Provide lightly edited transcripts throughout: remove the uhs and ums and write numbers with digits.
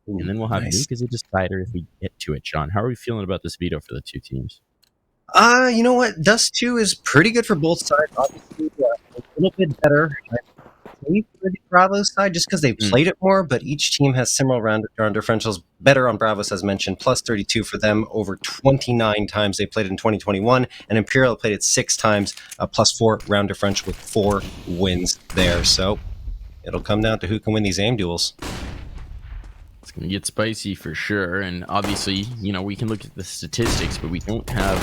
Ooh, and then we'll have nice. Nuke as a decider if we get to it. John, how are we feeling about this veto for the two teams? You know what? Dust 2 is pretty good for both sides. Obviously, a little bit better. Maybe for the Bravos side, just because they Mm. played it more, but each team has similar round differentials. Better on Bravos, as mentioned, plus 32 for them over 29 times they played it in 2021, and Imperial played it 6 times, plus 4 round differential with 4 wins there. So it'll come down to who can win these aim duels. It's going to get spicy for sure. And obviously, we can look at the statistics, but we don't have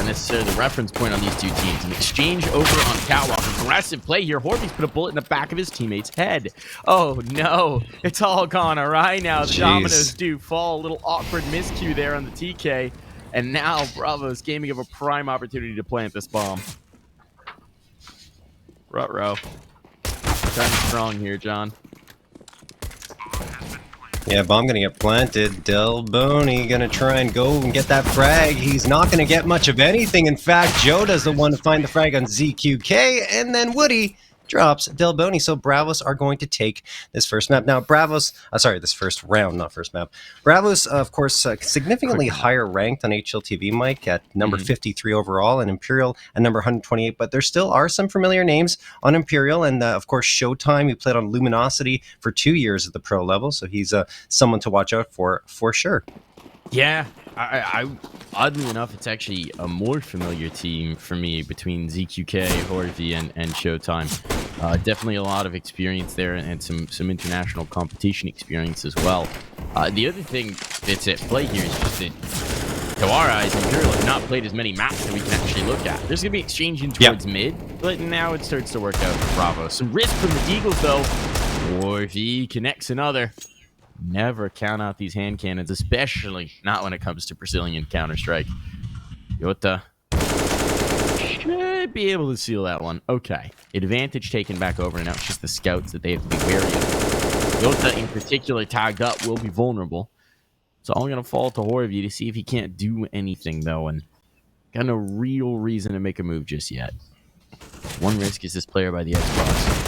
necessarily the reference point on these two teams. An exchange over on Catwalk. Aggressive play here. Horby's put a bullet in the back of his teammate's head. Oh, no. It's all gone awry now. The dominoes do fall. A little awkward miscue there on the TK. And now Bravo's gaming of a prime opportunity to plant this bomb. Ruh-roh. Kind of strong here, John. Yeah, bomb gonna get planted. Delboni gonna try and go and get that frag. He's not gonna get much of anything. In fact, Joda's the one to find the frag on ZQK, and then Woody drops Delboni. So Bravos are going to take this first map. Now, Bravos, this first round, not first map. Bravos, of course, significantly higher ranked on HLTV, Mike, at number 53 overall, and Imperial at number 128. But there still are some familiar names on Imperial, and of course, Showtime, who played on Luminosity for 2 years at the pro level. So he's someone to watch out for sure. Yeah, I oddly enough, it's actually a more familiar team for me between ZQK, Horvy, and Showtime. Definitely a lot of experience there, and some international competition experience as well. The other thing that's at play here is just that, to our eyes, Imperial have not played as many maps that we can actually look at. There's going to be exchanging towards mid, but now it starts to work out for Bravo. Some risk from the Deagles, though. Horvy connects another. Never count out these hand cannons, especially not when it comes to Brazilian Counter-Strike. Yota should be able to seal that one. Okay. Advantage taken back over, and now it's just the scouts that they have to be wary of. Yota, in particular, tagged up, will be vulnerable. It's all going to fall to Horvy to see if he can't do anything, though, and got no real reason to make a move just yet. One risk is this player by the Xbox.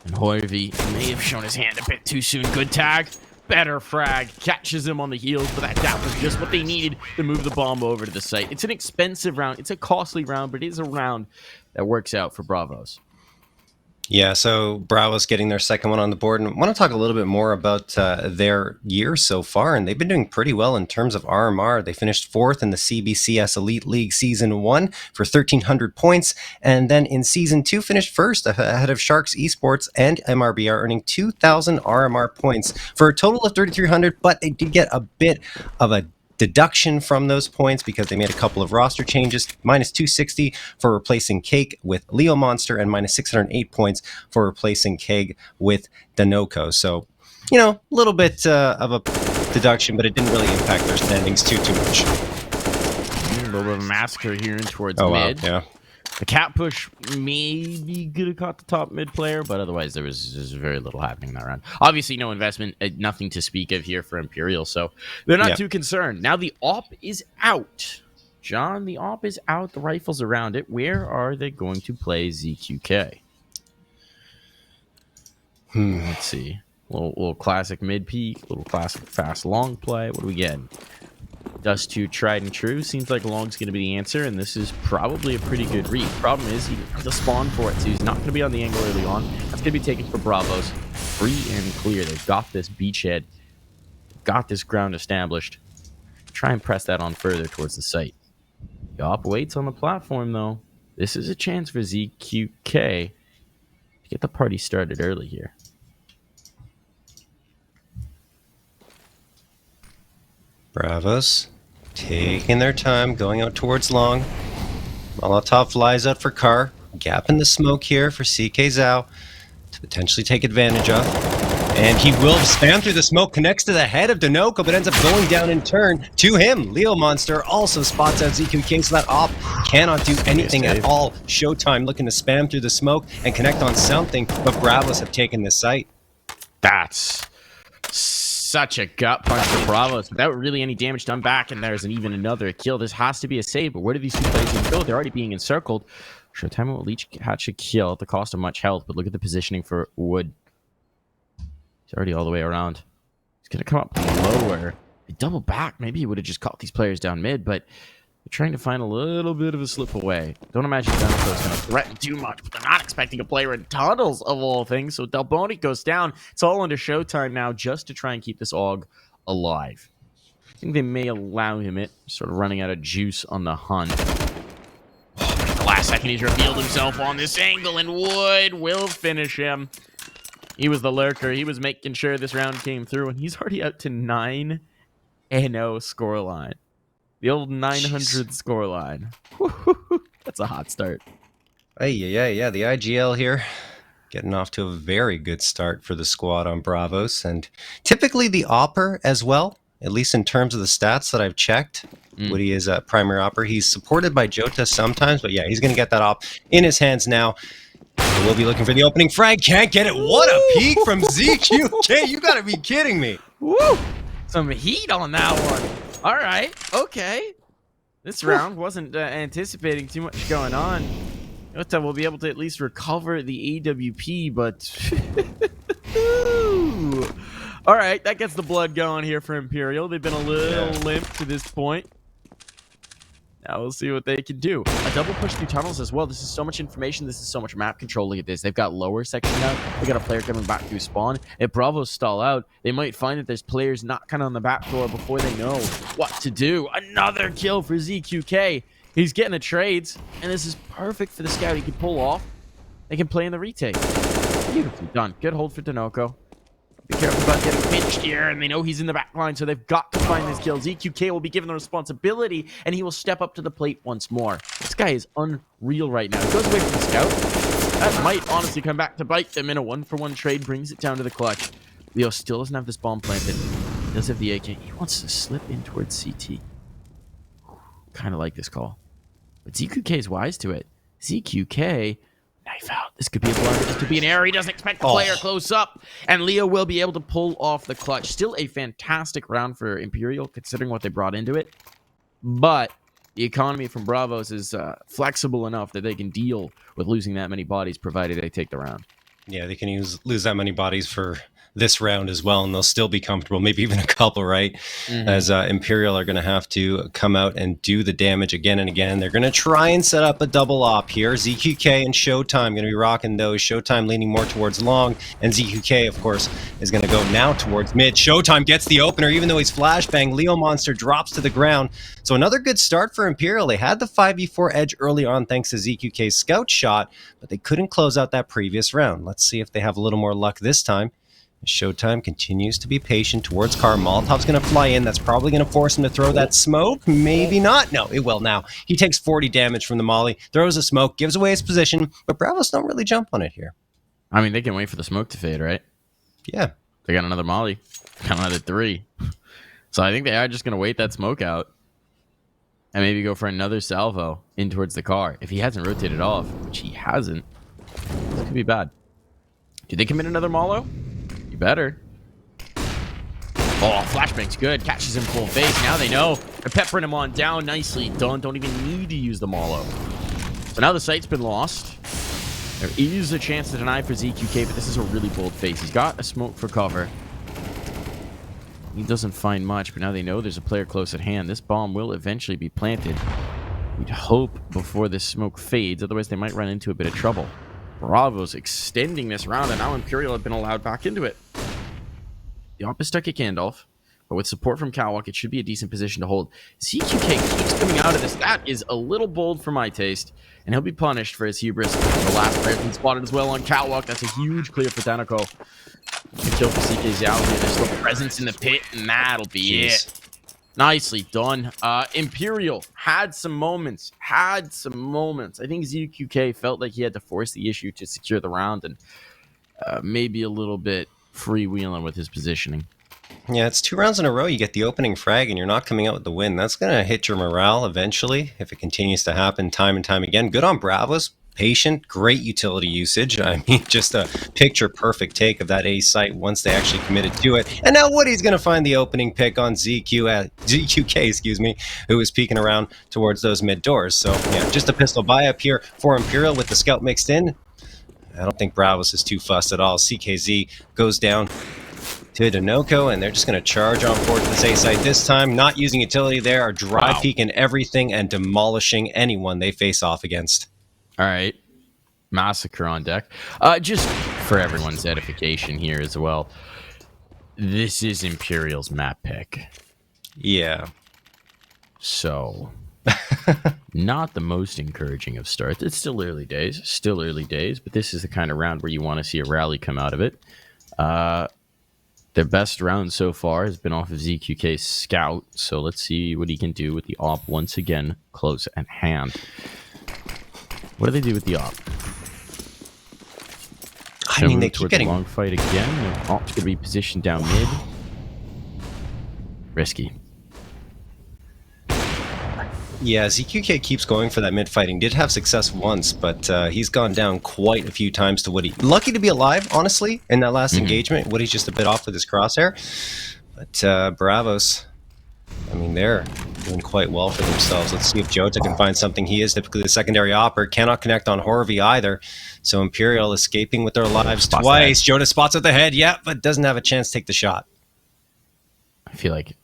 And Horvy may have shown his hand a bit too soon. Good tag. Better frag. Catches him on the heels, but that was just what they needed to move the bomb over to the site. It's an expensive round. It's a costly round, but it is a round that works out for Bravos. Yeah, so Bravos getting their second one on the board. And I want to talk a little bit more about their year so far. And they've been doing pretty well in terms of RMR. They finished 4th in the CBCS Elite League Season 1 for 1,300 points. And then in Season 2, finished first ahead of Sharks Esports and MRBR, earning 2,000 RMR points for a total of 3,300. But they did get a bit of a deduction from those points because they made a couple of roster changes. Minus 260 for replacing Cake with Leo Monster, and minus 608 points for replacing Keg with Danoko. So, a little bit of a deduction, but it didn't really impact their standings too much. A little bit of a massacre here in towards mid. Wow, yeah. The cap push maybe could have caught the top mid player, but otherwise there was very little happening in that round. Obviously, no investment, nothing to speak of here for Imperial, so they're not too concerned. Now the AWP is out. John, the AWP is out. The rifle's around it. Where are they going to play ZQK? Let's see. Little classic mid peak, little classic fast long play. What do we get? Dust2 tried and true. Seems like long's going to be the answer, and this is probably a pretty good read. Problem is, he has a spawn for it, so he's not going to be on the angle early on. That's going to be taken for Bravos. Free and clear. They've got this beachhead. Got this ground established. Try and press that on further towards the site. Yop waits on the platform, though. This is a chance for ZQK to get the party started early here. Bravos taking their time, going out towards long. Molotov flies out for Carr. Gap in the smoke here for CK Zhao to potentially take advantage of. And he will spam through the smoke, connects to the head of Danoko, but ends up going down in turn to him. Leo Monster also spots out ZQK, so that AWP cannot do anything at all. Showtime looking to spam through the smoke and connect on something, but Bravos have taken this site. That's such a gut punch for Bravos without really any damage done back, and there's even another kill. This has to be a save, but where do these two players even go? They're already being encircled. Showtime will each catch a kill at the cost of much health, but look at the positioning for Wood. He's already all the way around. going to come up lower. They double back. Maybe he would have just caught these players down mid, but they're trying to find a little bit of a slip away. Don't imagine Dust2 is going to threaten too much, but they're not expecting a player in tunnels of all things. So Delboni goes down. It's all under Showtime now just to try and keep this AUG alive. I think they may allow him it, sort of running out of juice on the hunt. At the last second, he's revealed himself on this angle, and Wood will finish him. He was the lurker. He was making sure this round came through, and he's already out to 9-0 scoreline. The old 900 scoreline. That's a hot start. Yeah. The IGL here getting off to a very good start for the squad on Bravos, and typically the Opper as well, at least in terms of the stats that I've checked. Woody is a primary Opper. He's supported by Jota sometimes, but yeah, he's going to get that op in his hands now. We'll be looking for the opening frag. Can't get it. What a peek from ZQK. You got to be kidding me. Woo! Some heat on that one. All right. Okay. This round wasn't anticipating too much going on. Jota will be able to at least recover the AWP, but... All right. That gets the blood going here for Imperial. They've been a little limp to this point. Now we'll see what they can do. A double push through tunnels as well. This is so much information. This is so much map control. Look at this. They've got lower section now. They got a player coming back through spawn. If Bravos stall out, they might find that there's players not kind of on the back door before they know what to do. Another kill for ZQK. He's getting the trades, and this is perfect for the scout. He can pull off. They can play in the retake. Beautifully done. Good hold for Denoco. Be careful about getting pinched here, and they know he's in the back line, so they've got to find this kill. ZQK will be given the responsibility, and he will step up to the plate once more. This guy is unreal right now. He goes away from the scout. That might honestly come back to bite them in a one-for-one trade, brings it down to the clutch. Leo still doesn't have this bomb planted. He does have the AK. He wants to slip in towards CT. Kind of like this call. But ZQK is wise to it. ZQK... knife out. This could be a blunder. This could be an error. He doesn't expect the player close up. And Leo will be able to pull off the clutch. Still a fantastic round for Imperial, considering what they brought into it. But the economy from Bravos is flexible enough that they can deal with losing that many bodies, provided they take the round. Yeah, they can lose that many bodies for this round as well, and they'll still be comfortable, maybe even a couple, right? As Imperial are going to have to come out and do the damage again and again. They're going to try and set up a double op here. ZQK and Showtime going to be rocking those. Showtime leaning more towards long, and ZQK, of course, is going to go now towards mid. Showtime gets the opener, even though he's flashbang. Leo Monster drops to the ground. So another good start for Imperial. They had the 5v4 edge early on thanks to ZQK's scout shot, but they couldn't close out that previous round. Let's see if they have a little more luck this time. Showtime continues to be patient towards car. Molotov's going to fly in. That's probably going to force him to throw that smoke. Maybe not. No, it will now. He takes 40 damage from the molly, throws a smoke, gives away his position, but Bravos don't really jump on it here. I mean, they can wait for the smoke to fade, right? Yeah. They got another molly. Got another 3. So I think they are just going to wait that smoke out and maybe go for another salvo in towards the car. If he hasn't rotated off, which he hasn't, this could be bad. Do they commit another mollo? Better. Oh, flashbang's good. Catches him full face. Now they know. They're peppering him on down. Nicely done. Don't even need to use the mollo. So now the site's been lost. There is a chance to deny for ZQK, but this is a really bold face. He's got a smoke for cover. He doesn't find much, but now they know there's a player close at hand. This bomb will eventually be planted. We'd hope before this smoke fades. Otherwise, they might run into a bit of trouble. Bravos extending this round, and now Imperial have been allowed back into it. The op is stuck at Gandalf, but with support from Cowalk, it should be a decent position to hold. ZQK keeps coming out of this. That is a little bold for my taste, and he'll be punished for his hubris. The last player has been spotted as well on Cowalk. That's a huge clear for Danoco. Good kill for CK Xiao here. There's still presence in the pit, and that'll be it. Nicely done. Imperial had some moments. I think ZQK felt like he had to force the issue to secure the round and maybe a little bit freewheeling with his positioning. Yeah, it's 2 rounds in a row. You get the opening frag and you're not coming out with the win. That's going to hit your morale eventually if it continues to happen time and time again. Good on Bravos. Patient, great utility usage. I mean, just a picture-perfect take of that A site once they actually committed to it. And now Woody's going to find the opening pick on ZQK, who is peeking around towards those mid doors. So, yeah, just a pistol buy up here for Imperial with the scout mixed in. I don't think Bravos is too fussed at all. CKZ goes down. to Denoco, and they're just going to charge on forward to the safe side this time, not using utility there, are dry Wow. peeking everything and demolishing anyone they face off against. All right. Massacre on deck. Just for everyone's edification here as well, this is Imperial's map pick. Yeah. So, not the most encouraging of starts. It's still early days, but this is the kind of round where you want to see a rally come out of it. Their best round so far has been off of ZQK's Scout, so let's see what he can do with the op once again close at hand. What do they do with the op? I mean, they keep getting a long fight again. The op's going to be positioned down mid. Risky. Yeah, ZQK keeps going for that mid-fighting. Did have success once, but he's gone down quite a few times to Woody. Lucky to be alive, honestly, in that last engagement. Woody's just a bit off with his crosshair. But Bravos, I mean, they're doing quite well for themselves. Let's see if Jota can find something. He is typically the secondary opper. Cannot connect on Horvey either. So Imperial escaping with their lives twice. Jota spots at the head, yeah, but doesn't have a chance to take the shot. I feel like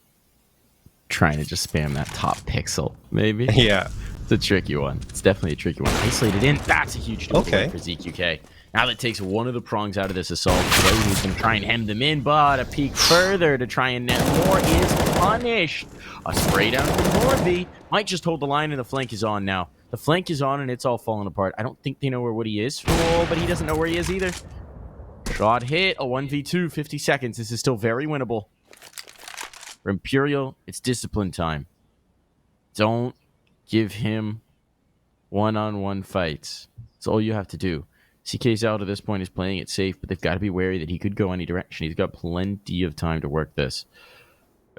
trying to just spam that top pixel, maybe. Yeah. It's a tricky one. It's definitely a tricky one. Isolated in. That's a huge deal for ZQK. Now that takes one of the prongs out of this assault. He's going to try and hem them in, but a peek further to try and net more is punished. A spray down from Horby. Might just hold the line, and the flank is on now. The flank is on, and it's all falling apart. I don't think they know where Woody is. Oh, but he doesn't know where he is either. Shot hit. A 1v2. 50 seconds. This is still very winnable. For Imperial, it's discipline time. Don't give him one-on-one fights. That's all you have to do. CK's out at this point is playing it safe, but they've got to be wary that he could go any direction. He's got plenty of time to work this.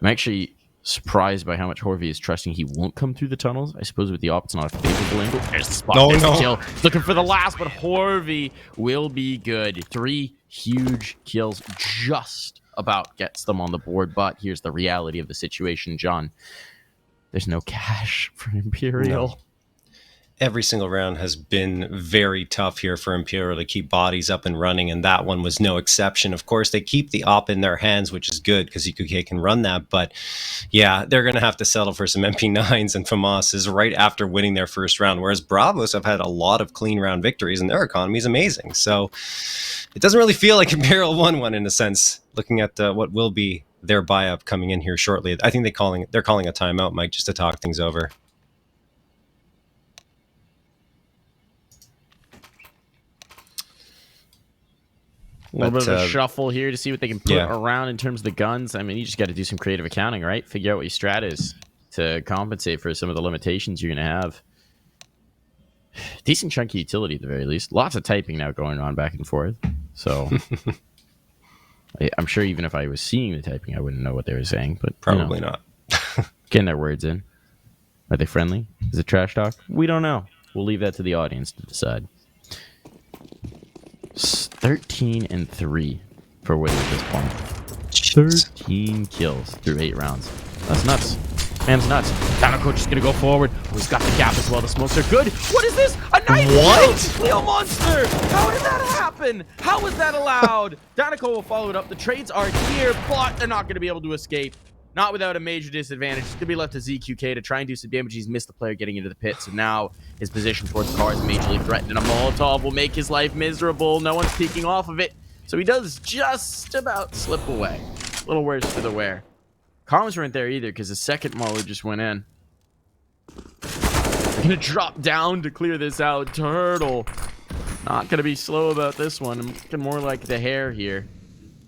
I'm actually surprised by how much Horvey is trusting he won't come through the tunnels. I suppose with the op, it's not a favorable angle. There's the spot. There's the kill. Looking for the last, but Horvey will be good. 3 huge kills just about gets them on the board, but here's the reality of the situation, John. There's no cash for Imperial. No. Every single round has been very tough here for Imperial to keep bodies up and running, and that one was no exception. Of course, they keep the op in their hands, which is good because EQK can run that, but yeah, they're going to have to settle for some MP9s and FAMASs right after winning their first round, whereas Bravos have had a lot of clean round victories, and their economy is amazing. So it doesn't really feel like Imperial won one in a sense, looking at what will be their buy-up coming in here shortly. I think they're calling a timeout, Mike, just to talk things over. A little bit of a shuffle here to see what they can put around in terms of the guns. I mean, you just got to do some creative accounting, right? Figure out what your strat is to compensate for some of the limitations you're going to have. Decent chunky utility at the very least. Lots of typing now going on back and forth. So I'm sure even if I was seeing the typing, I wouldn't know what they were saying. But probably not. Getting their words in. Are they friendly? Is it trash talk? We don't know. We'll leave that to the audience to decide. 13-3 for Woody at this point. 13 kills through 8 rounds. That's nuts. Man's nuts. Danaco just gonna go forward. Who's got the gap as well? The smokes are good. What is this? A knife! What? Leo Monster! How did that happen? How was that allowed? Danaco will follow it up. The trades are here, but they're not gonna be able to escape. Not without a major disadvantage. It's going to be left to ZQK to try and do some damage. He's missed the player getting into the pit, so now his position towards the car is majorly threatened, and a Molotov will make his life miserable. No one's peeking off of it, so he does just about slip away. A little worse for the wear. Comms weren't there either, because the second Molotov just went in. They're going to drop down to clear this out. Turtle. Not going to be slow about this one. I'm looking more like the hair here.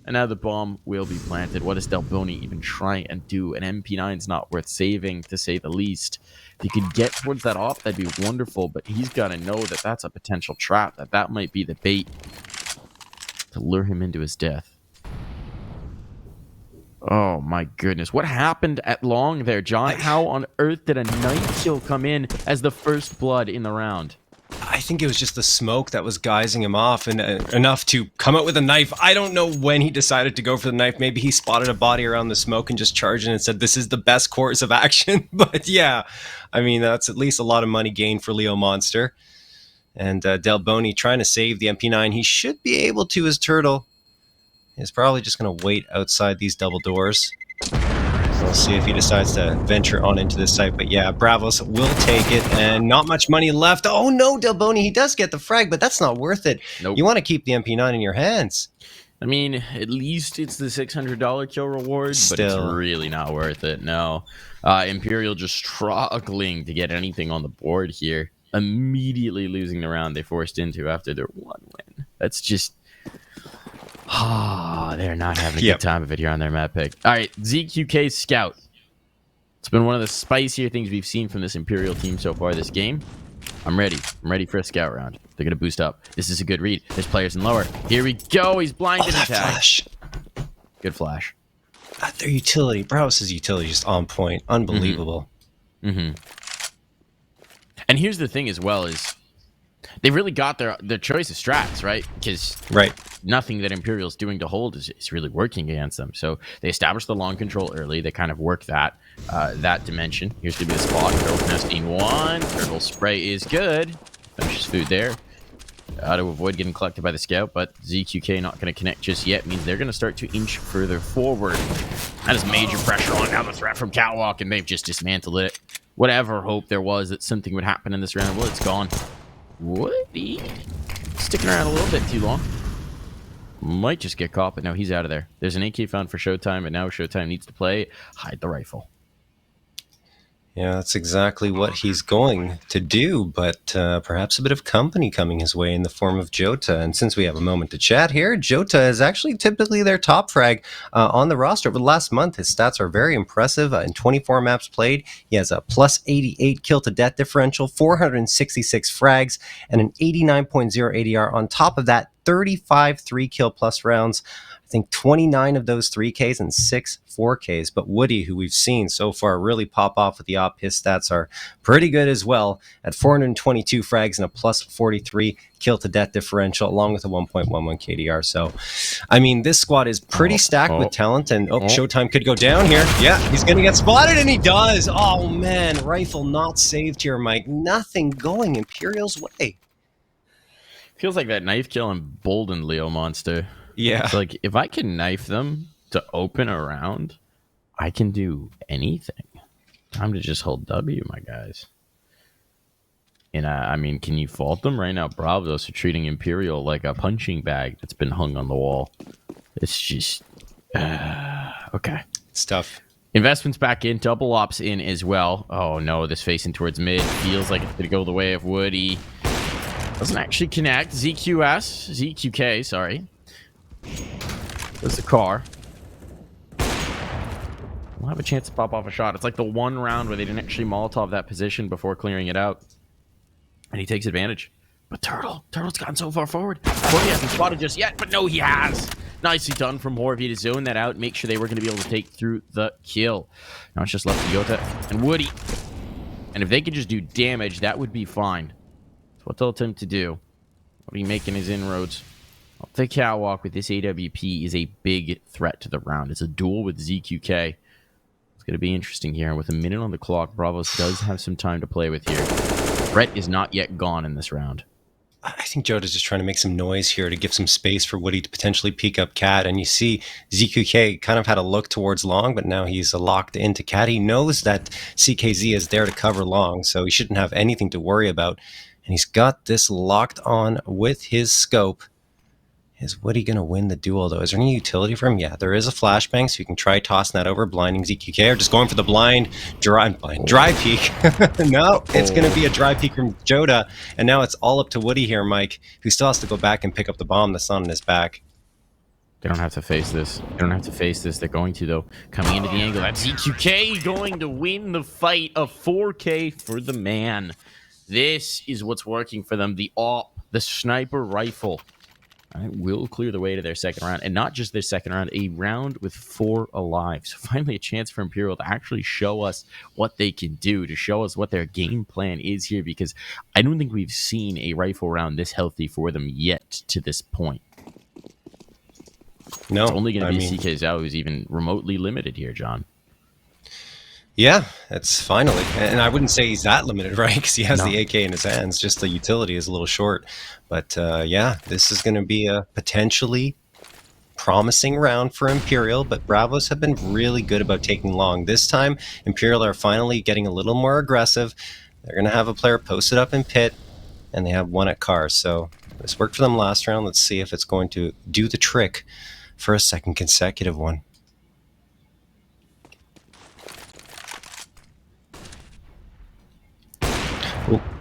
And now the bomb will be planted. What does Delboni even try and do? An MP9's not worth saving, to say the least. If he could get towards that op, that'd be wonderful. But he's got to know that that's a potential trap. That might be the bait to lure him into his death. Oh, my goodness. What happened at long there, John? How on earth did a knife kill come in as the first blood in the round? I think it was just the smoke that was guising him off, and enough to come out with a knife. I don't know when he decided to go for the knife. Maybe he spotted a body around the smoke and just charged in and said, this is the best course of action. But yeah, I mean, that's at least a lot of money gained for Leo Monster. And Delboni trying to save the MP9. He should be able to, as Turtle. is probably just going to wait outside these double doors. We'll see if he decides to venture on into this site. But yeah, Bravos will take it, and not much money left. Oh no, Delboni, he does get the frag, but that's not worth it. Nope. You want to keep the MP9 in your hands. I mean, at least it's the $600 kill reward, but it's really not worth it. No. Imperial just struggling to get anything on the board here. Immediately losing the round they forced into after their one win. That's just... they're not having a good time of it here on their map pick. All right, ZQK Scout. It's been one of the spicier things we've seen from this Imperial team so far this game. I'm ready. I'm ready for a scout round. They're going to boost up. This is a good read. There's players in lower. Here we go. He's blinded and tagged. Flash. Good flash. Their utility. Bravos' utility is just on point. Unbelievable. And here's the thing as well is they've really got their choice of strats, right? Because nothing that Imperial's doing to hold is really working against them. So they establish the long control early. They kind of work that dimension. Here's going to be the spot. Turtle nesting one. Turtle spray is good. Finishes food there. To avoid getting collected by the scout, but ZQK not going to connect just yet means they're going to start to inch further forward. That is major pressure on now the threat from Catwalk, and they've just dismantled it. Whatever hope there was that something would happen in this round, well, it's gone. Woody sticking around a little bit too long. Might just get caught, but no, he's out of there. There's an AK found for Showtime, and now Showtime needs to play hide the rifle. Yeah, that's exactly what he's going to do, but perhaps a bit of company coming his way in the form of Jota. And since we have a moment to chat here, Jota is actually typically their top frag on the roster. Over the last month, his stats are very impressive. In 24 maps played, he has a plus 88 kill to death differential, 466 frags, and an 89.0 ADR. On top of that, 35 3-kill plus rounds. I think 29 of those 3Ks and 6 4Ks. But Woody, who we've seen so far really pop off with the op, his stats are pretty good as well at 422 frags and a plus 43 kill to death differential, along with a 1.11 KDR. So, I mean, this squad is pretty stacked with talent, and Showtime could go down here. Yeah, he's going to get spotted, and he does. Oh, man, rifle not saved here, Mike. Nothing going Imperial's way. Feels like that knife kill emboldened Leo Monster. Yeah. It's like, if I can knife them to open a round, I can do anything. Time to just hold W, my guys. And I mean, can you fault them right now? Bravos are treating Imperial like a punching bag that's been hung on the wall. It's just... okay. It's tough. Investments back in. Double ops in as well. Oh, no. This facing towards mid. Feels like it's going to go the way of Woody. Doesn't actually connect. ZQK, sorry. There's the car. We'll have a chance to pop off a shot. It's like the one round where they didn't actually Molotov that position before clearing it out. And he takes advantage. But Turtle's gotten so far forward. Horvey hasn't spotted just yet, but no, he has. Nicely done from Horvey to zone that out, make sure they were going to be able to take through the kill. Now it's just left to Yota and Woody. And if they could just do damage, that would be fine. That's what they'll attempt to do. Woody making his inroads. Up the catwalk with this AWP is a big threat to the round. It's a duel with ZQK. It's going to be interesting here. With a minute on the clock, Bravos does have some time to play with here. Threat is not yet gone in this round. I think Jota's just trying to make some noise here to give some space for Woody to potentially peek up Cat. And you see ZQK kind of had a look towards long, but now he's locked into Cat. He knows that CKZ is there to cover long, so he shouldn't have anything to worry about. And he's got this locked on with his scope. Is Woody going to win the duel, though? Is there any utility for him? Yeah, there is a flashbang, so you can try tossing that over, blinding ZQK, or just going for the dry peek. No, it's going to be a dry peek from Jota, and now it's all up to Woody here, Mike, who still has to go back and pick up the bomb that's not on his back. They don't have to face this. They don't have to face this. They're going to, though. Coming into the angle. That's ZQK going to win the fight. A 4K for the man. This is what's working for them. The AWP, the sniper rifle. Will clear the way to their second round, and not just their second round, a round with 4 alive. So finally a chance for Imperial to actually show us what they can do, to show us what their game plan is here, because I don't think we've seen a rifle round this healthy for them yet to this point. No, it's only going to be CK Zhao who's even remotely limited here, John. Yeah, it's finally. And I wouldn't say he's that limited, right? Because he has the AK in his hands. Just the utility is a little short. But yeah, this is going to be a potentially promising round for Imperial, but Bravos have been really good about taking long. This time, Imperial are finally getting a little more aggressive. They're going to have a player posted up in pit, and they have one at car. So this worked for them last round. Let's see if it's going to do the trick for a second consecutive one.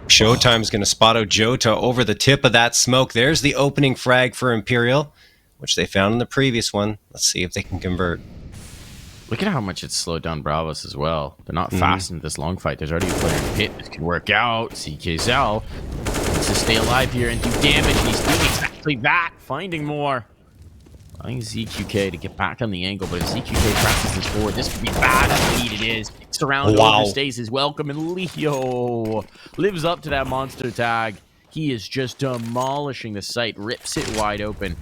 Showtime's going to spot out Jota over the tip of that smoke. There's the opening frag for Imperial, which they found in the previous one. Let's see if they can convert. Look at how much it's slowed down Bravos as well. They're not fast into this long fight. There's already a player in pit. This could work out. CKZL needs to stay alive here and do damage. And he's doing exactly that. Finding more. Allowing ZQK to get back on the angle, but if ZQK presses this forward, this could be bad. Indeed it is. Picks around, overstays his welcome, and Leo lives up to that monster tag. He is just demolishing the site, rips it wide open.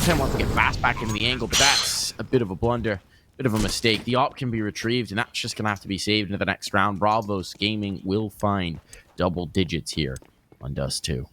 Time wants to get fast back into the angle, but that's a bit of a blunder, bit of a mistake. The op can be retrieved, and that's just going to have to be saved into the next round. Bravos Gaming will find double digits here on Dust2.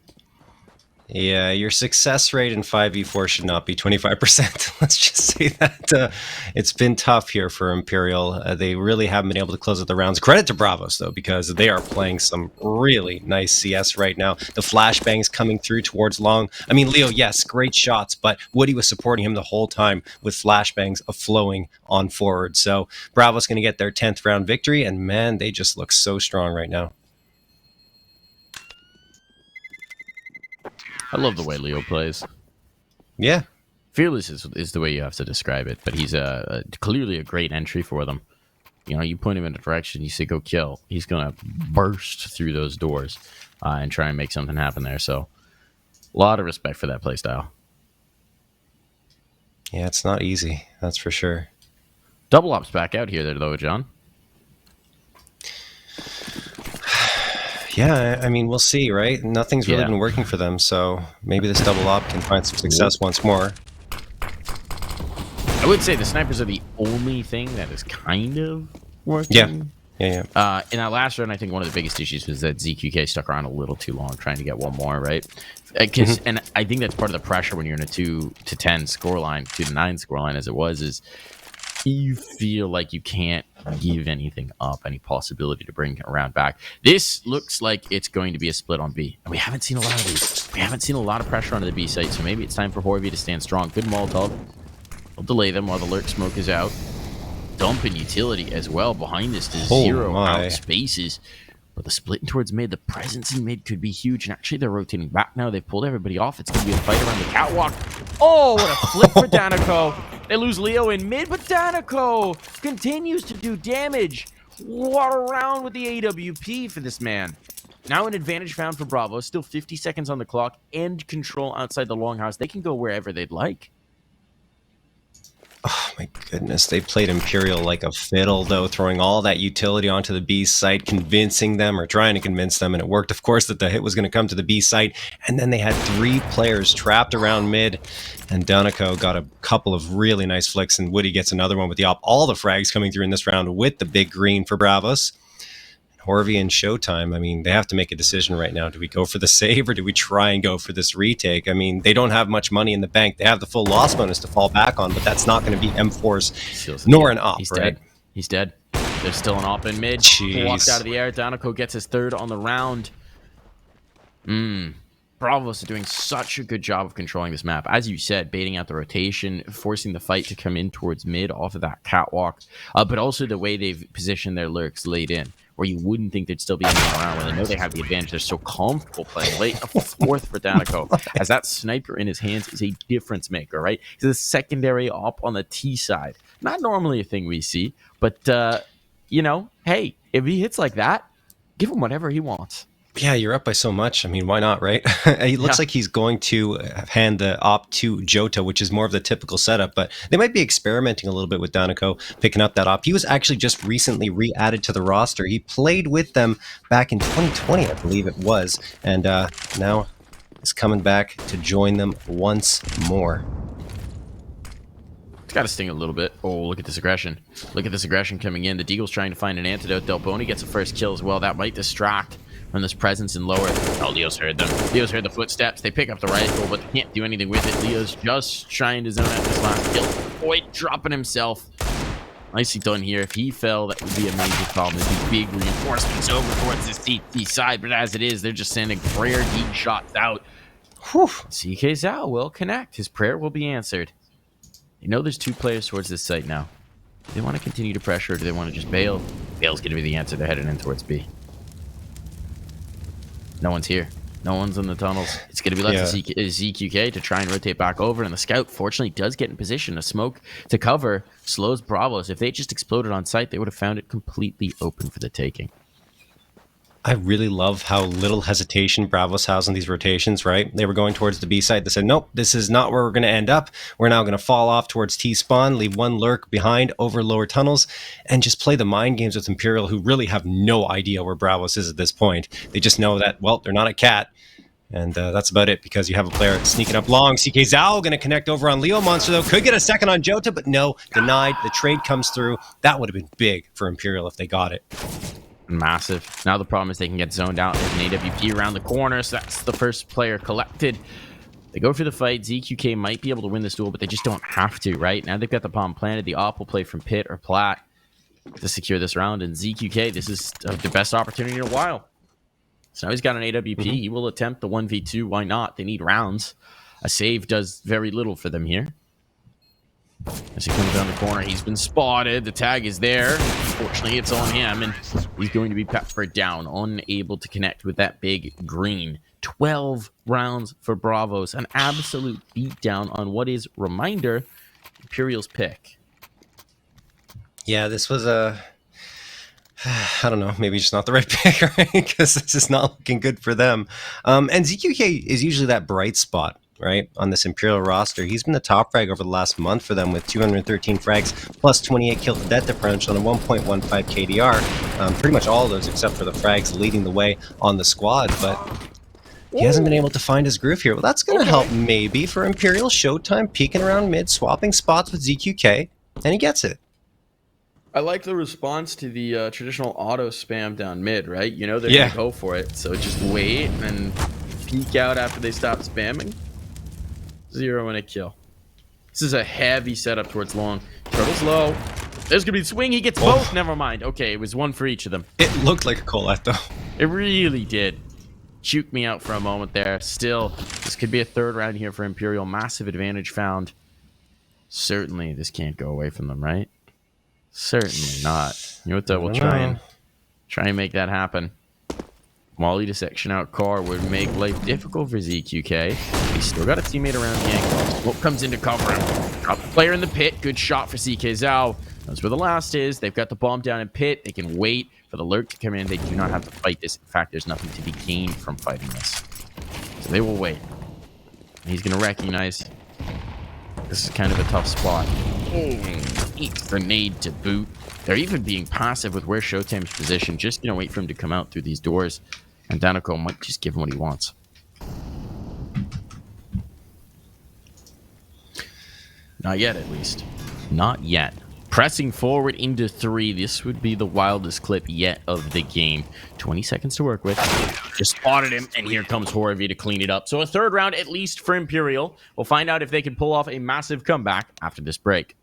Yeah, your success rate in 5v4 should not be 25%. Let's just say that it's been tough here for Imperial. They really haven't been able to close out the rounds. Credit to Bravos, though, because they are playing some really nice CS right now. The flashbangs coming through towards long. I mean, Leo, yes, great shots, but Woody was supporting him the whole time with flashbangs flowing on forward. So Bravos going to get their 10th round victory, and man, they just look so strong right now. I love the way Leo plays. Yeah. Fearless is the way you have to describe it, but he's clearly a great entry for them. You know, you point him in a direction, you say, go kill. He's going to burst through those doors and try and make something happen there. So, a lot of respect for that playstyle. Yeah, it's not easy. That's for sure. Double op's back out here, though, John. Yeah, I mean, we'll see, right? Nothing's really been working for them, so maybe this double op can find some success once more. I would say the snipers are the only thing that is kind of working. Yeah. In that last round, I think one of the biggest issues was that ZQK stuck around a little too long trying to get one more, right? And I think that's part of the pressure when you're in a 2-10 scoreline, 2-9 scoreline as it was, is you feel like you can't give anything up, any possibility to bring a round back. This looks like it's going to be a split on B. And we haven't seen a lot of these. We haven't seen a lot of pressure onto the B site, so maybe it's time for Horvey to stand strong. Good Molotov. We'll delay them while the lurk smoke is out. Dumping utility as well behind this to zero out spaces. But the splitting towards mid, the presence in mid could be huge. And actually, they're rotating back now. They've pulled everybody off. It's going to be a fight around the catwalk. Oh, what a flip for Danico. They lose Leo in mid, but Danico continues to do damage. What a round with the AWP for this man. Now an advantage found for Bravo. Still 50 seconds on the clock and control outside the longhouse. They can go wherever they'd like. Oh my goodness, they played Imperial like a fiddle, though, throwing all that utility onto the B site, convincing them, or trying to convince them, and it worked, of course, that the hit was going to come to the B site, and then they had 3 players trapped around mid, and Danico got a couple of really nice flicks, and Woody gets another one with the op. All the frags coming through in this round with the big green for Bravos. Horvey and Showtime, I mean, they have to make a decision right now. Do we go for the save or do we try and go for this retake? I mean, they don't have much money in the bank. They have the full loss bonus to fall back on, but that's not going to be M4's nor an op, He's right? dead. He's dead. There's still an op in mid. Jeez. Walked out of the air. Danico gets his 3rd on the round. Bravos are doing such a good job of controlling this map. As you said, baiting out the rotation, forcing the fight to come in towards mid off of that catwalk, but also the way they've positioned their lurks late in, where you wouldn't think they'd still be anyone around when they know they have the advantage. They're so comfortable playing late. A 4th for Danico, as that sniper in his hands is a difference maker, right? He's a secondary op on the T side. Not normally a thing we see, but, you know, hey, if he hits like that, give him whatever he wants. Yeah, you're up by so much. I mean, why not, right? It looks like he's going to hand the op to Jota, which is more of the typical setup, but they might be experimenting a little bit with Danico, picking up that op. He was actually just recently re-added to the roster. He played with them back in 2020, I believe it was, and now is coming back to join them once more. It's got to sting a little bit. Oh, look at this aggression. Look at this aggression coming in. The Deagle's trying to find an antidote. Delboni gets a first kill as well. That might distract from this presence in lower. Oh, Leo's heard them. Leo's heard the footsteps. They pick up the rifle, but they can't do anything with it. Leo's just trying to zone out this last kill. Boy, dropping himself. Nicely done here. If he fell, that would be a major problem. There'd be big reinforcements over towards the CT side, but as it is, they're just sending prayer deep shots out. Whew. CK Zhao will connect. His prayer will be answered. You know there's 2 players towards this site now. Do they want to continue to pressure, or do they want to just bail? Bail's going to be the answer. They're heading in towards B. No one's here. No one's in the tunnels. It's going to be left to ZQK to try and rotate back over. And the scout, fortunately, does get in position. A smoke to cover slows Bravos. If they just exploded on site, they would have found it completely open for the taking. I really love how little hesitation Bravos has on these rotations, right? They were going towards the B site. They said, nope, this is not where we're going to end up. We're now going to fall off towards T-spawn, leave one lurk behind over lower tunnels, and just play the mind games with Imperial, who really have no idea where Bravos is at this point. They just know that, well, they're not a cat. And that's about it, because you have a player sneaking up long. CK Zhao going to connect over on Leo Monster, though. Could get a second on Jota, but no, denied. The trade comes through. That would have been big for Imperial if they got it. Massive. Now the problem is they can get zoned out. There's an AWP around the corner, so that's the first player collected. They go for the fight. ZQK might be able to win this duel, but they just don't have to, right? Now they've got the bomb planted. The op will play from Pit or Plat to secure this round. And ZQK, this is the best opportunity in a while. So now he's got an AWP. He will attempt the 1v2. Why not? They need rounds. A save does very little for them here. As he comes down the corner, he's been spotted. The tag is there. Unfortunately, it's on him, and he's going to be peppered down, unable to connect with that big green. 12 rounds for Bravos. An absolute beatdown on what is, reminder, Imperial's pick. Yeah, this was a... I don't know, maybe just not the right pick, right? Because this is not looking good for them. And ZQK is usually that bright spot, right, on this Imperial roster. He's been the top frag over the last month for them with 213 frags plus 28 kill to death differential and a 1.15 KDR. Pretty much all of those except for the frags leading the way on the squad, but he hasn't been able to find his groove here. Well, that's going to help maybe for Imperial. Showtime peeking around mid, swapping spots with ZQK, and he gets it. I like the response to the traditional auto spam down mid, right? You know they're going to go for it, so just wait and peek out after they stop spamming. 0 and a kill. This is a heavy setup towards long. Turtle's low. There's going to be the swing. He gets both. Never mind. Okay, it was 1 for each of them. It looked like a Colette, though. It really did. Juked me out for a moment there. Still, this could be a 3rd round here for Imperial. Massive advantage found. Certainly, this can't go away from them, right? Certainly not. Yota will try and make that happen. Molly to section out car would make life difficult for ZQK. He's still got a teammate around the ankle. Smoke comes in to cover him. Got the player in the pit. Good shot for CK Zhao. That's where the last is. They've got the bomb down in pit. They can wait for the lurk to come in. They do not have to fight this. In fact, there's nothing to be gained from fighting this. So they will wait. He's going to recognize this is kind of a tough spot. Grenade to boot. They're even being passive with where Showtime's positioned. Just, wait for him to come out through these doors. And Danico might just give him what he wants. Not yet, at least. Not yet. Pressing forward into 3. This would be the wildest clip yet of the game. 20 seconds to work with. Just spotted him, and here comes Horovy to clean it up. So a 3rd round, at least for Imperial. We'll find out if they can pull off a massive comeback after this break.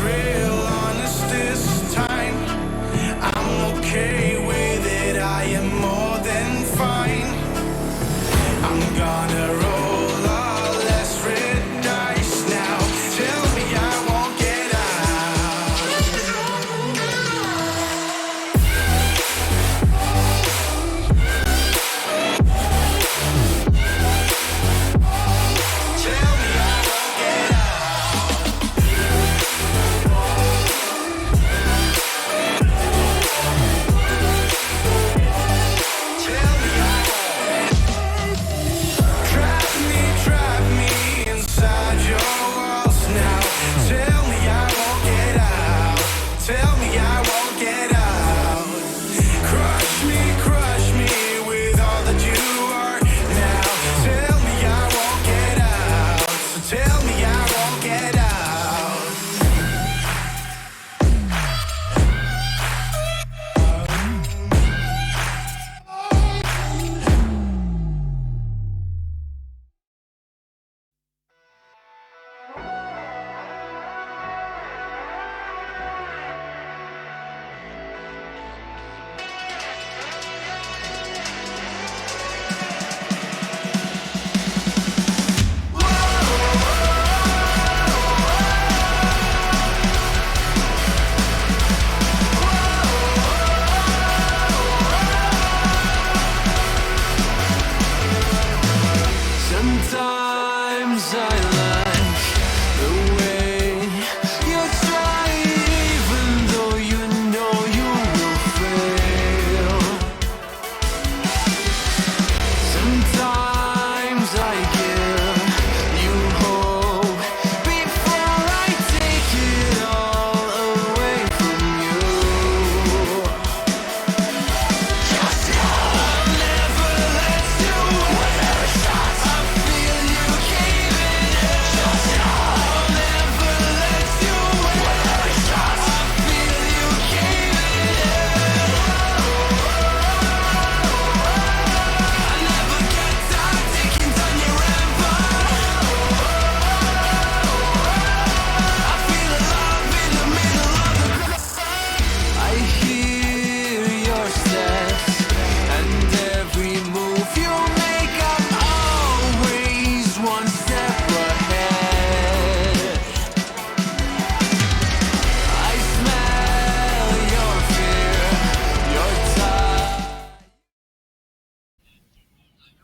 Real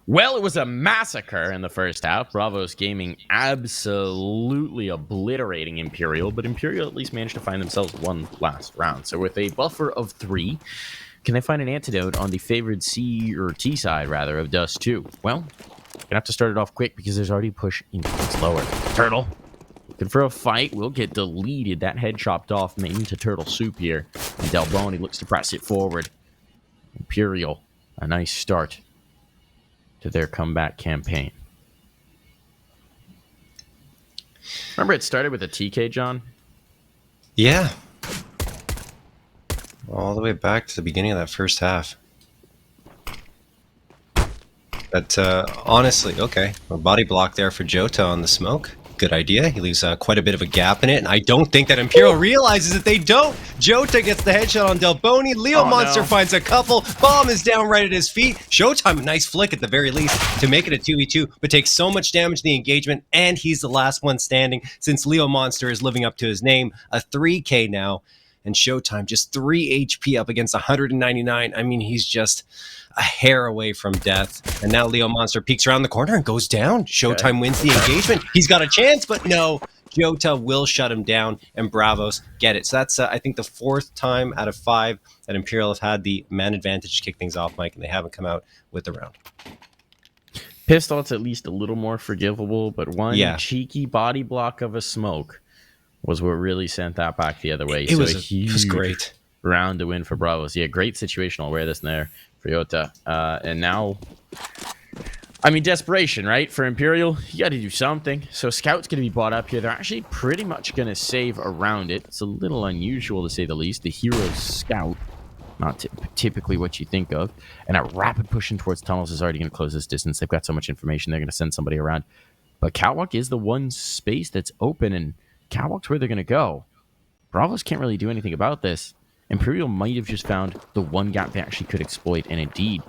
Well, it was a massacre in the first half. Bravos Gaming absolutely obliterating Imperial, but Imperial at least managed to find themselves one last round. So with a buffer of 3, can they find an antidote on the favored C or T side, rather, of Dust2? Well, gonna have to start it off quick because there's already push into lower. Turtle, looking for a fight, will get deleted. That head chopped off into Turtle Soup here. And Delboni looks to press it forward. Imperial, a nice start to their comeback campaign. Remember it started with a TK, John? Yeah. All the way back to the beginning of that first half. But honestly, okay. A body block there for Jota on the smoke. Good idea. He leaves quite a bit of a gap in it, and I don't think that Imperial realizes that they don't. Jota gets the headshot on Delboni. Leo Monster finds a couple. Bomb is down right at his feet. Showtime, a nice flick at the very least to make it a 2v2, but takes so much damage in the engagement, and he's the last one standing since Leo Monster is living up to his name. A 3K now, and Showtime just 3 HP up against 199. I mean, he's just a hair away from death. And now Leo Monster peeks around the corner and goes down. Showtime wins the engagement. He's got a chance, but no. Jota will shut him down, and Bravos get it. So that's, I think, the 4th time out of 5 that Imperial have had the man advantage to kick things off, Mike, and they haven't come out with the round. Pistol, it's at least a little more forgivable, but one cheeky body block of a smoke was what really sent that back the other way. It was great. Round to win for Bravos. Yeah, great situational awareness there for Jota. And now, I mean, desperation, right? For Imperial, you got to do something. So Scout's going to be bought up here. They're actually pretty much going to save around it. It's a little unusual, to say the least. The hero Scout, not typically what you think of. And a rapid push in towards tunnels is already going to close this distance. They've got so much information, they're going to send somebody around. But Catwalk is the one space that's open, and Catwalk's where they're going to go. Bravos can't really do anything about this. Imperial might have just found the one gap they actually could exploit, and indeed,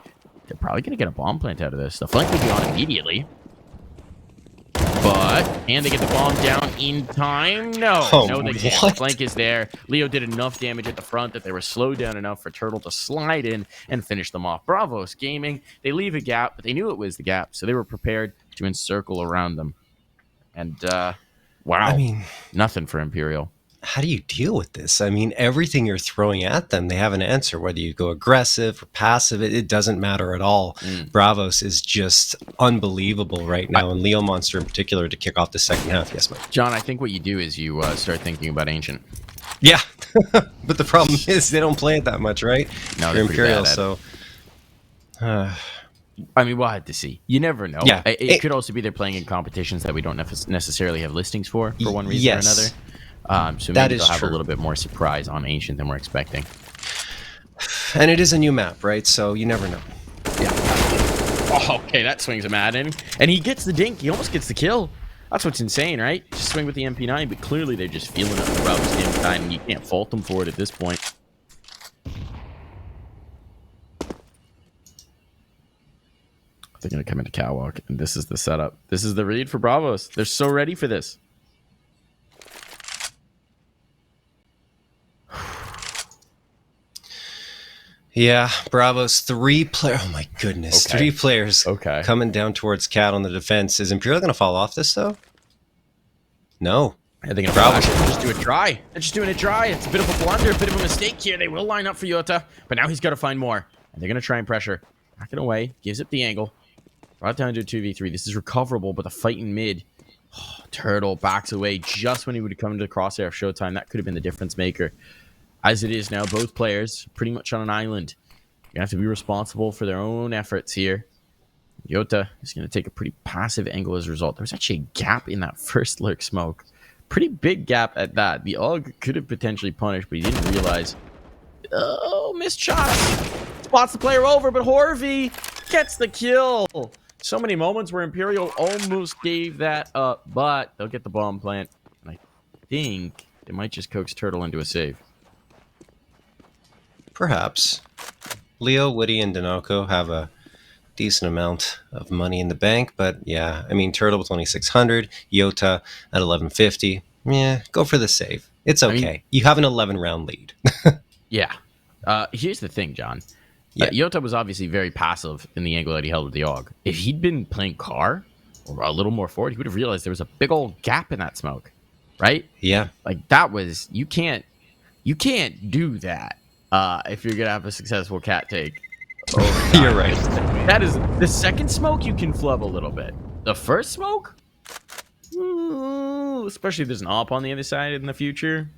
they're probably going to get a bomb plant out of this. The flank will be on immediately. And they get the bomb down in time. No, they can't. The flank is there. Leo did enough damage at the front that they were slowed down enough for Turtle to slide in and finish them off. Bravos Gaming, they leave a gap, but they knew it was the gap, so they were prepared to encircle around them. And, wow. I mean, nothing for Imperial. How do you deal with this? I mean, everything you're throwing at them, they have an answer. Whether you go aggressive or passive, it doesn't matter at all. Bravos is just unbelievable right now, and Leo Monster in particular to kick off the second half. Yes, Mike. John, I think what you do is you start thinking about Ancient. Yeah, but the problem is they don't play it that much, right? No, they're Imperial, so... I mean, we'll have to see. You never know. Yeah, it could also be they're playing in competitions that we don't necessarily have listings for one reason or another. So maybe they'll have a little bit more surprise on Ancient than we're expecting. And it is a new map, right? So you never know. Yeah. Oh, okay, that swings him at him. And he gets the dink. He almost gets the kill. That's what's insane, right? Just swing with the MP9, but clearly they're just feeling it throughout the game time, and you can't fault them for it at this point. They're going to come into Catwalk, and this is the setup. This is the read for Bravos. They're so ready for this. Yeah, Bravos, 3 players. Oh my goodness, okay. 3 players coming down towards Cat on the defense. Is Imperial going to fall off this, though? No. I think Bravos should just do a try. They're just doing a try. It's a bit of a blunder, a bit of a mistake here. They will line up for Jota, but now he's got to find more. And they're going to try and pressure. Backing away, gives up the angle. Brought down to a 2v3. This is recoverable, but the fight in mid. Oh, Turtle backs away just when he would have come into the crosshair of Showtime. That could have been the difference maker. As it is now, both players pretty much on an island. You're going to have to be responsible for their own efforts here. Jota is going to take a pretty passive angle as a result. There was actually a gap in that first lurk smoke. Pretty big gap at that. The AUG could have potentially punished, but he didn't realize. Oh, missed shots. Spots the player over, but Horvey gets the kill. So many moments where Imperial almost gave that up, but they'll get the bomb plant. And I think they might just coax Turtle into a save. Perhaps. Leo, Woody, and Dinoco have a decent amount of money in the bank, but yeah, I mean, Turtle with 2,600, Jota at 1,150. Yeah, go for the save. It's okay. I mean, you have an 11-round lead. Yeah. Here's the thing, John. Yeah. Yota was obviously very passive in the angle that he held with the AUG. If he'd been playing car or a little more forward, he would have realized there was a big old gap in that smoke, right? Yeah. Like that was you can't do that if you're gonna have a successful cat take. Oh, You're right. that is the second smoke you can flub a little bit. The first smoke, especially if there's an op on the other side in the future,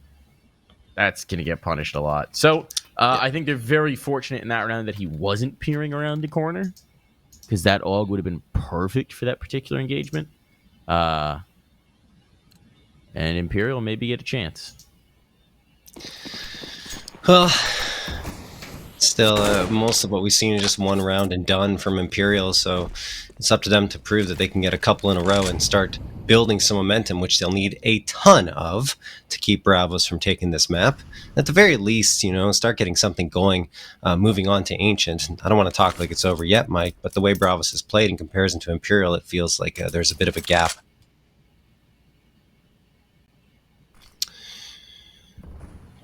that's gonna get punished a lot. So I think they're very fortunate in that round that he wasn't peering around the corner, because that AUG would have been perfect for that particular engagement. And Imperial maybe get a chance. Well, still, most of what we've seen is just one round and done from Imperial, so it's up to them to prove that they can get a couple in a row and start building some momentum, which they'll need a ton of to keep Bravos from taking this map. At the very least, start getting something going, moving on to Ancient. I don't want to talk like it's over yet, Mike, but the way Bravos has played in comparison to Imperial, it feels like there's a bit of a gap.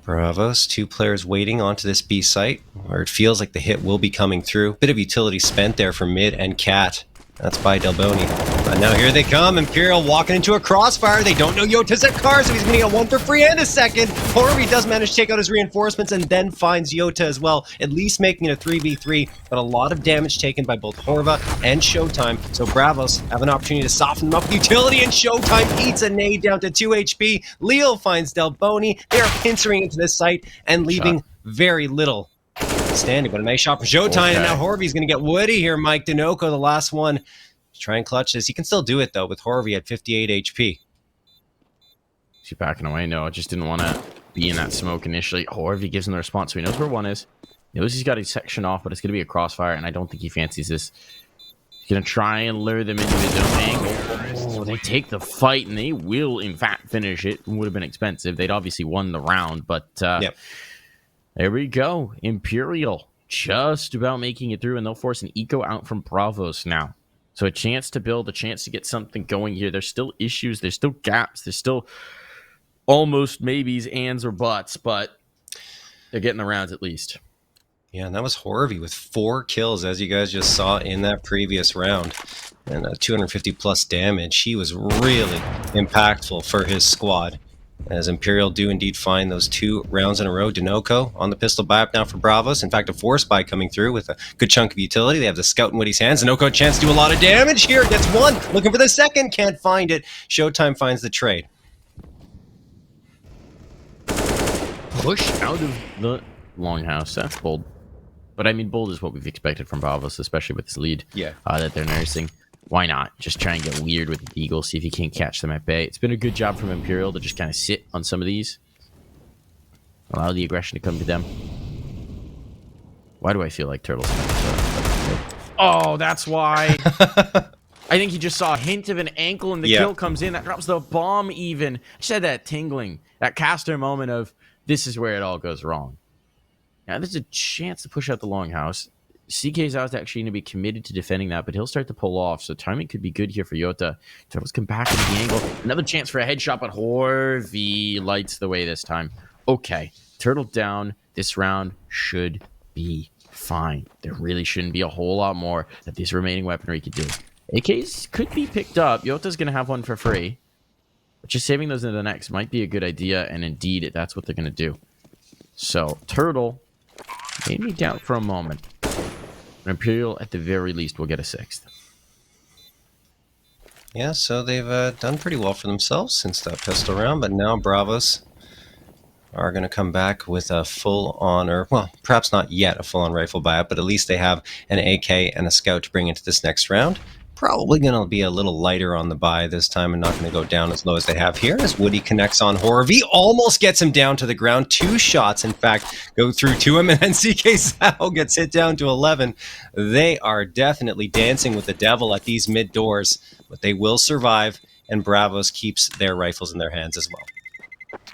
Bravos, 2 players waiting onto this B site, where it feels like the hit will be coming through. Bit of utility spent there for mid and Cat. That's by Delboni. But now here they come. Imperial walking into a crossfire. They don't know Yota's at car, so he's going to get one for free and a second. Horvey does manage to take out his reinforcements and then finds Yota as well, at least making it a 3v3. But a lot of damage taken by both Horva and Showtime. So Bravos have an opportunity to soften them up with utility, and Showtime eats a nade down to 2 HP. Leo finds Delboni. They are pincering into this site and leaving very little standing, but a nice shot for Showtime, and now Horvey's going to get woody here. Mike Dinoco, the last one, to try and clutch this. He can still do it, though, with Horvey at 58 HP. Is he backing away? No, I just didn't want to be in that smoke initially. Horvey gives him the response, so he knows where one is. He knows he's got his section off, but it's going to be a crossfire, and I don't think he fancies this. He's going to try and lure them into his own angle. Oh, they take the fight, and they will, in fact, finish it. It would have been expensive. They'd obviously won the round, but... Yep. There we go. Imperial just about making it through, and they'll force an eco out from Bravos now. So a chance to build, a chance to get something going here. There's still issues. There's still gaps. There's still almost maybes, ands, or buts, but they're getting the rounds at least. Yeah, and that was Horvey with 4 kills, as you guys just saw in that previous round. And 250 plus damage. He was really impactful for his squad, as Imperial do indeed find those 2 rounds in a row. Dinoco on the pistol buy up now for Bravos. In fact, a force buy coming through with a good chunk of utility. They have the scout in Woody's hands. Dinoco a chance to do a lot of damage here. Gets 1. Looking for the second. Can't find it. Showtime finds the trade. Push out of the longhouse. That's bold. But I mean, bold is what we've expected from Bravos, especially with this lead that they're nursing. Why not? Just try and get weird with the Eagle, see if you can't catch them at bay. It's been a good job from Imperial to just kind of sit on some of these. Allow the aggression to come to them. Why do I feel like Turtle's... Oh, that's why. I think he just saw a hint of an ankle and the kill comes in. That drops the bomb even. I just had that tingling, that caster moment of, this is where it all goes wrong. Now, there's a chance to push out the longhouse. CK's out actually going to be committed to defending that, but he'll start to pull off, so timing could be good here for Yota. Turtles come back into the angle. Another chance for a headshot, but Horvey lights the way this time. Okay, Turtle down. This round should be fine. There really shouldn't be a whole lot more that this remaining weaponry could do. AKs could be picked up. Yota's going to have one for free, but just saving those into the next might be a good idea, and indeed, that's what they're going to do. So, Turtle made me doubt for a moment. Imperial, at the very least, will get a 6th. Yeah, so they've done pretty well for themselves since that pistol round, but now Bravos are going to come back with a full-on, or, well, perhaps not yet a full-on rifle buyout, but at least they have an AK and a scout to bring into this next round. Probably going to be a little lighter on the buy this time and not going to go down as low as they have here, as Woody connects on Horvey. Almost gets him down to the ground. 2 shots, in fact, go through to him, and then CK Sao gets hit down to 11. They are definitely dancing with the devil at these mid doors, but they will survive, and Bravos keeps their rifles in their hands as well.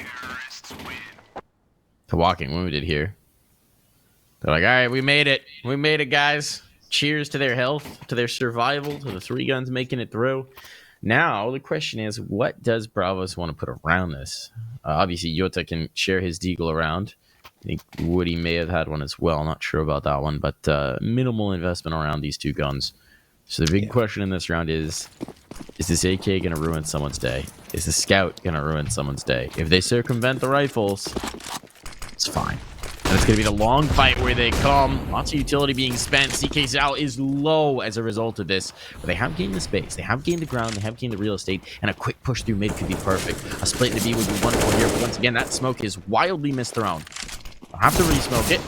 To Walking Wounded here. They're like, all right, we made it. We made it, guys. Cheers to their health, to their survival, to the 3 guns making it through. Now, the question is, what does Bravos want to put around this? Obviously, Yota can share his deagle around. I think Woody may have had one as well. Not sure about that one, but minimal investment around these two guns. So the big question in this round is this AK going to ruin someone's day? Is the Scout going to ruin someone's day? If they circumvent the rifles, it's fine. And it's going to be the long fight where they come. Lots of utility being spent. CK Zal is low as a result of this. But they have gained the space. They have gained the ground. They have gained the real estate. And a quick push through mid could be perfect. A split in the B would be wonderful here. But once again, that smoke is wildly misthrown. I'll have to re-smoke it.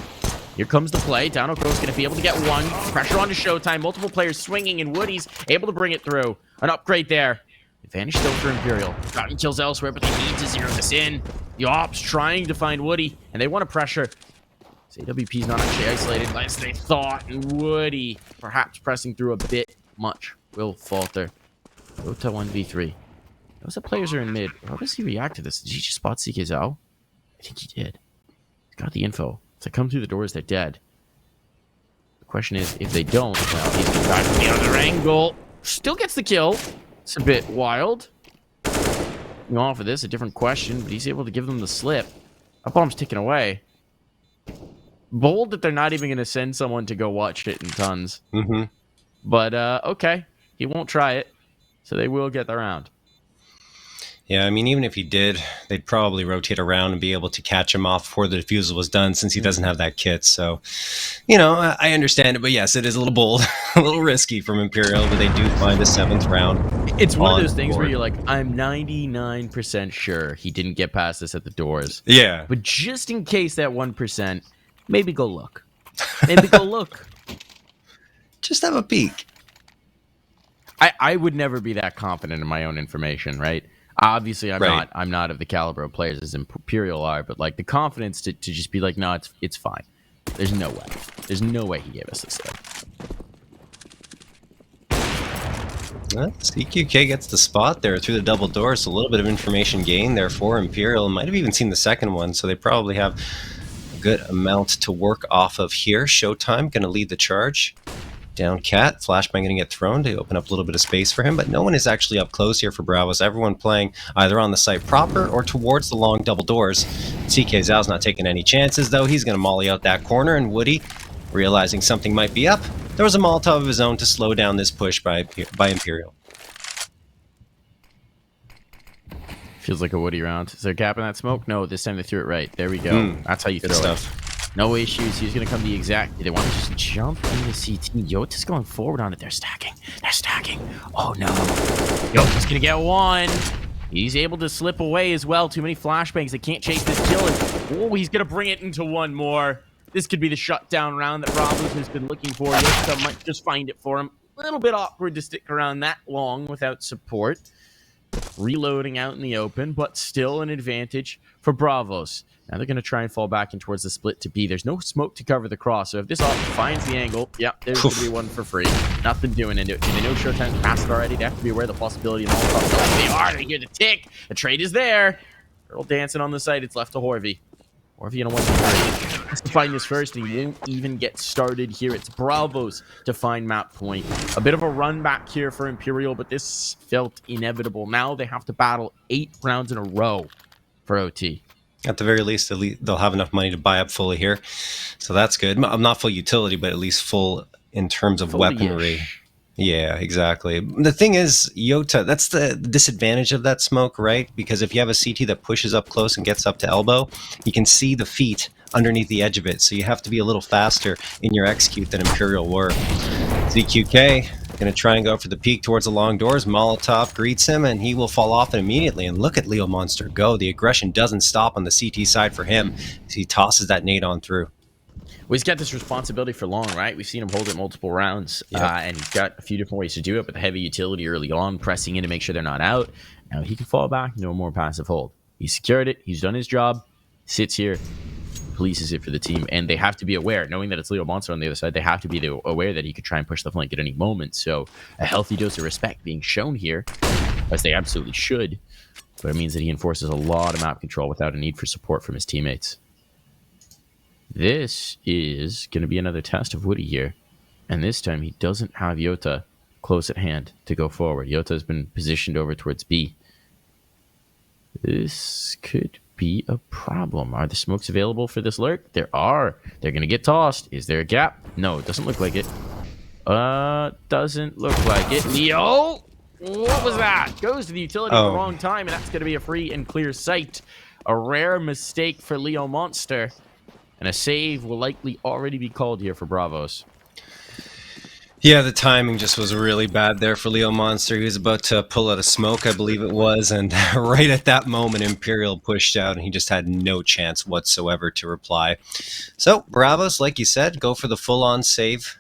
Here comes the play. Down Crow's going to be able to get one. Pressure on to Showtime. Multiple players swinging, and Woody's able to bring it through. An upgrade there. Advantage still for Imperial. Gotten kills elsewhere, but they need to zero this in. The Ops trying to find Woody, and they want to pressure. AWP's not actually isolated as they thought, and Woody perhaps pressing through a bit much will falter. Go to 1v3. Those the players are in mid. How does he react to this? Did he just spot CK Zao? I think he did. He's got the info. If they come through the doors, they're dead. The question is, if they don't, well, he's going to try from the other angle. Still gets the kill. It's a bit wild. You on for this, a different question, but he's able to give them the slip. That bomb's taken away. Bold that they're not even going to send someone to go watch it in tons. Mm-hmm. But, okay. He won't try it. So they will get the round. Yeah, I mean, even if he did, they'd probably rotate around and be able to catch him off before the defusal was done since he doesn't have that kit. So, you know, I understand it. But yes, it is a little bold, a little risky from Imperial, but they do find the 7th round. It's one of those things where you're like, I'm 99% sure he didn't get past this at the doors. Yeah. But just in case that 1%, maybe go look. Maybe go look. Just have a peek. I would never be that confident in my own information, right? Obviously, I'm not of the caliber of players as Imperial are, but like the confidence to just be like, no, it's fine. There's no way. There's no way he gave us this thing. Well, CQK gets the spot there through the double doors. So a little bit of information gain there for Imperial. Might have even seen the second one, so they probably have a good amount to work off of here. Showtime going to lead the charge. Down Cat, Flashbang going to get thrown to open up a little bit of space for him, but no one is actually up close here for Bravos. Everyone playing either on the site proper or towards the long double doors. CK Zao's not taking any chances, though. He's going to molly out that corner, and Woody, realizing something might be up, there was a Molotov of his own to slow down this push by Imperial. Feels like a Woody round. Is there a gap in that smoke? No, this time they threw it right. There we go. That's how you throw it. No issues. He's going to come the exact... They want to just jump into CT. Yota's going forward on it. They're stacking. They're stacking. Oh, no. Yota's going to get one. He's able to slip away as well. Too many flashbangs. They can't chase this kill. Oh, he's going to bring it into one more. This could be the shutdown round that Bravos has been looking for. Yota might just find it for him. A little bit awkward to stick around that long without support. Reloading out in the open, but still an advantage for Bravos. Now they're going to try and fall back in towards the split to B. There's no smoke to cover the cross, so if this finds the angle, yeah, there's going to be one for free. Nothing doing into it. They know Showtime's passed it already. They have to be aware of the possibility of all. They are. They hear the tick. The trade is there. Earl dancing on the side. It's left to Horvey. Horvey in a 1v3. Has to find this first, and he won't even get started here. It's Bravos to find map point. A bit of a run back here for Imperial, but this felt inevitable. Now they have to battle 8 rounds in a row for OT. At the very least, they'll have enough money to buy up fully here. So that's good. Not full utility, but at least full in terms of weaponry. Yeah, exactly. The thing is, Yota, that's the disadvantage of that smoke, right? Because if you have a CT that pushes up close and gets up to elbow, you can see the feet underneath the edge of it. So you have to be a little faster in your execute than Imperial were. ZQK going to try and go for the peek towards the long doors. Molotov greets him, and he will fall off immediately. And look at Leo Monster go. The aggression doesn't stop on the CT side for him as he tosses that nade on through. Well, he's got this responsibility for long, right? We've seen him hold it multiple rounds, and he's got a few different ways to do it, but the heavy utility early on, pressing in to make sure they're not out. Now he can fall back, no more passive hold. He secured it. He's done his job. Sits here. Polices it for the team, and they have to be aware, knowing that it's Leo Monster on the other side, they have to be aware that he could try and push the flank at any moment. So a healthy dose of respect being shown here, as they absolutely should, but it means that he enforces a lot of map control without a need for support from his teammates. This is going to be another test of Woody here, and this time he doesn't have Yota close at hand to go forward. Yota has been positioned over towards B. This could be a problem. Are the smokes available for this lurk? There are. They're going to get tossed. Is there a gap? No, it doesn't look like it. Doesn't look like it. Leo! What was that? Goes to the utility at the wrong time, and that's going to be a free and clear sight. A rare mistake for Leo Monster. And a save will likely already be called here for Bravos. Yeah, the timing just was really bad there for Leo Monster. He was about to pull out a smoke, I believe it was, and right at that moment, Imperial pushed out, and he just had no chance whatsoever to reply. So, Bravos, like you said, go for the full-on save,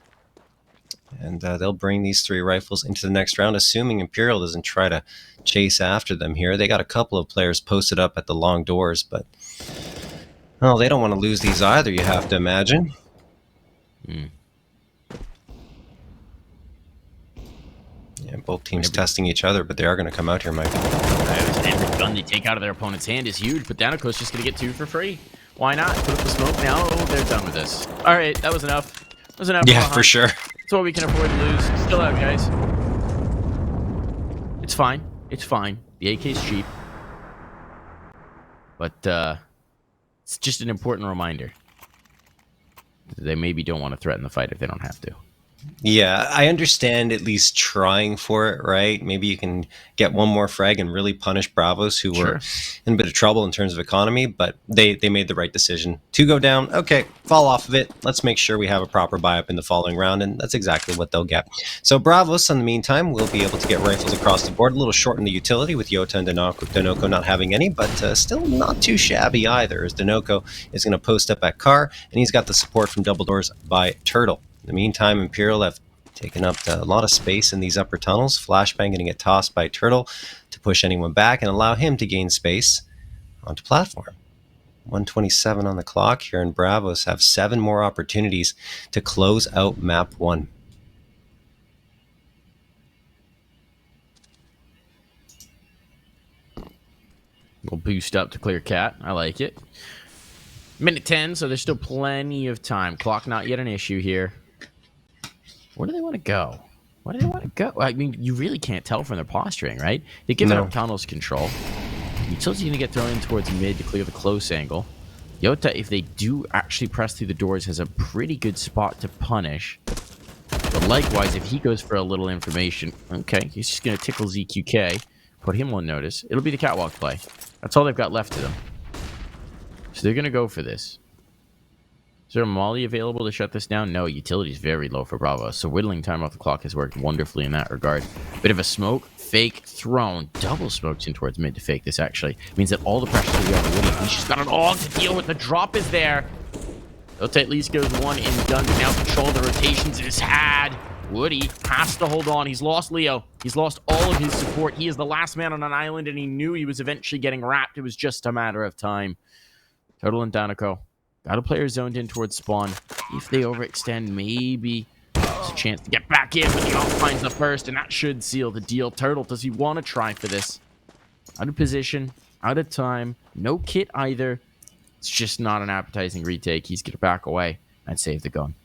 and they'll bring these 3 rifles into the next round, assuming Imperial doesn't try to chase after them here. They got a couple of players posted up at the long doors, but oh, they don't want to lose these either, you have to imagine. Yeah, both teams testing each other, but they are going to come out here, Mike. Every gun they take out of their opponent's hand is huge, but Danico's just going to get 2 for free. Why not? Put up the smoke now. Oh, they're done with this. All right, that was enough. That was enough. Yeah, for sure. That's what we can afford to lose. Still out, guys. It's fine. It's fine. The AK's cheap. But it's just an important reminder. They maybe don't want to threaten the fight if they don't have to. Yeah, I understand at least trying for it, right? Maybe you can get one more frag and really punish Bravos, who were in a bit of trouble in terms of economy, but they made the right decision. 2 go down, okay, fall off of it. Let's make sure we have a proper buy-up in the following round, and that's exactly what they'll get. So Bravos, in the meantime, will be able to get rifles across the board, a little short in the utility with Yota and Danoco not having any, but still not too shabby either, as Danoco is going to post up at Car, and he's got the support from Double Doors by Turtle. In the meantime, Imperial have taken up a lot of space in these upper tunnels. Flashbang going to get tossed by Turtle to push anyone back and allow him to gain space onto platform. 1:27 on the clock here, and Bravos have 7 more opportunities to close out map 1. We'll boost up to clear cat. I like it. Minute 10, so there's still plenty of time. Clock not yet an issue here. Where do they want to go? Where do they want to go? I mean, you really can't tell from their posturing, right? They've given up tunnels control. Utility's going to get thrown in towards mid to clear the close angle. Yota, if they do actually press through the doors, has a pretty good spot to punish. But likewise, if he goes for a little information, okay, he's just going to tickle ZQK, put him on notice. It'll be the catwalk play. That's all they've got left to them. So they're going to go for this. Is there a molly available to shut this down? No, utility's very low for Bravo. So whittling time off the clock has worked wonderfully in that regard. Bit of a smoke, fake, thrown. Double smokes in towards mid to fake this, actually. Means that all the pressure will be on Woody. He's just got it all to deal with. The drop is there. Yota at least goes 1 and done to now control the rotations it has had. Woody has to hold on. He's lost Leo. He's lost all of his support. He is the last man on an island, and he knew he was eventually getting wrapped. It was just a matter of time. Total and Danico. Got a player zoned in towards spawn. If they overextend, maybe there's a chance to get back in, but the off finds the first, and that should seal the deal. Turtle, does he want to try for this? Out of position, out of time, no kit either. It's just not an appetizing retake. He's going to back away and save the gun.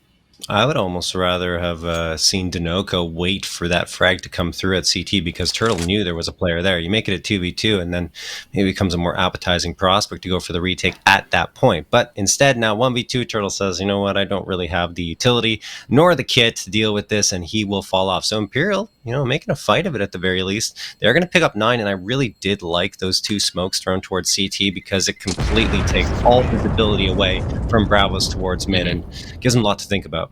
I would almost rather have seen Danoco wait for that frag to come through at CT, because Turtle knew there was a player there. You make it a 2v2, and then maybe it becomes a more appetizing prospect to go for the retake at that point. But instead, now 1v2, Turtle says, you know what, I don't really have the utility nor the kit to deal with this, and he will fall off. So Imperial, making a fight of it at the very least. They're going to pick up 9, and I really did like those 2 smokes thrown towards CT, because it completely takes all visibility away from Bravos towards mid and gives them a lot to think about.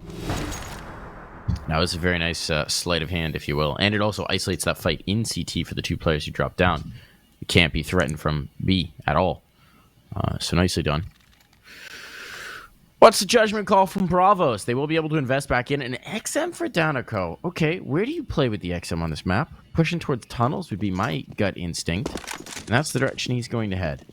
That was a very nice sleight of hand, if you will. And it also isolates that fight in CT for the 2 players who dropped down. You can't be threatened from B at all. So nicely done. What's the judgment call from Bravos? They will be able to invest back in an XM for Danico. Okay, where do you play with the XM on this map? Pushing towards tunnels would be my gut instinct. And that's the direction he's going to head.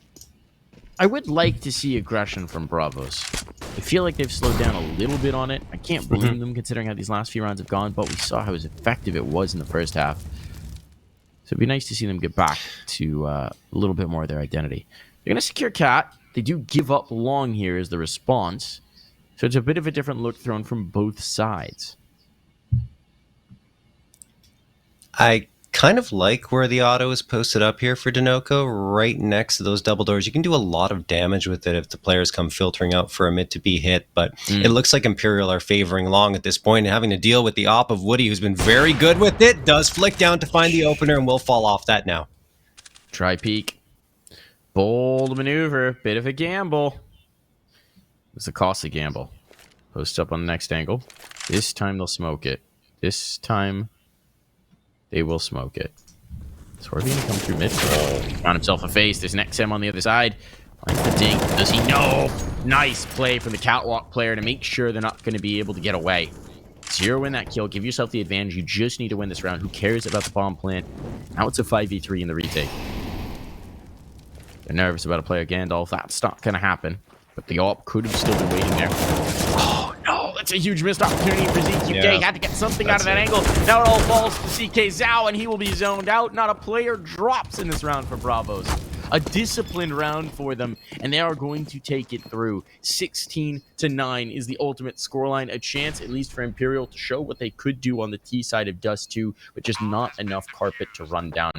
I would like to see aggression from Bravos. I feel like they've slowed down a little bit on it. I can't blame them considering how these last few rounds have gone, but we saw how effective it was in the first half. So it'd be nice to see them get back to a little bit more of their identity. They're going to secure Cat. They do give up long here as the response. So it's a bit of a different look thrown from both sides. I kind of like where the auto is posted up here for Dinoco, right next to those double doors. You can do a lot of damage with it if the players come filtering out for a mid to be hit, but it looks like Imperial are favoring long at this point and having to deal with the op of Woody, who's been very good with it. Does flick down to find the opener and will fall off that now. Try peek. Bold maneuver. Bit of a gamble. It's a costly gamble. Post up on the next angle. This time they'll smoke it. This time they will smoke it. Is Horvey gonna come through mid? Found himself a face. There's an XM on the other side. Finds the dink. Does he know? Nice play from the catwalk player to make sure they're not going to be able to get away. Zero in that kill. Give yourself the advantage. You just need to win this round. Who cares about the bomb plant? Now it's a 5v3 in the retake. They're nervous about a player Gandalf. That's not going to happen. But the AWP could have still been waiting there. Oh, no. That's a huge missed opportunity for ZQK. Yeah, had to get something out of that angle. Now it all falls to CK Zhao, and he will be zoned out. Not a player drops in this round for Bravos. A disciplined round for them, and they are going to take it through. 16-9 is the ultimate scoreline. A chance, at least for Imperial, to show what they could do on the T side of Dust2, but just not enough carpet to run down.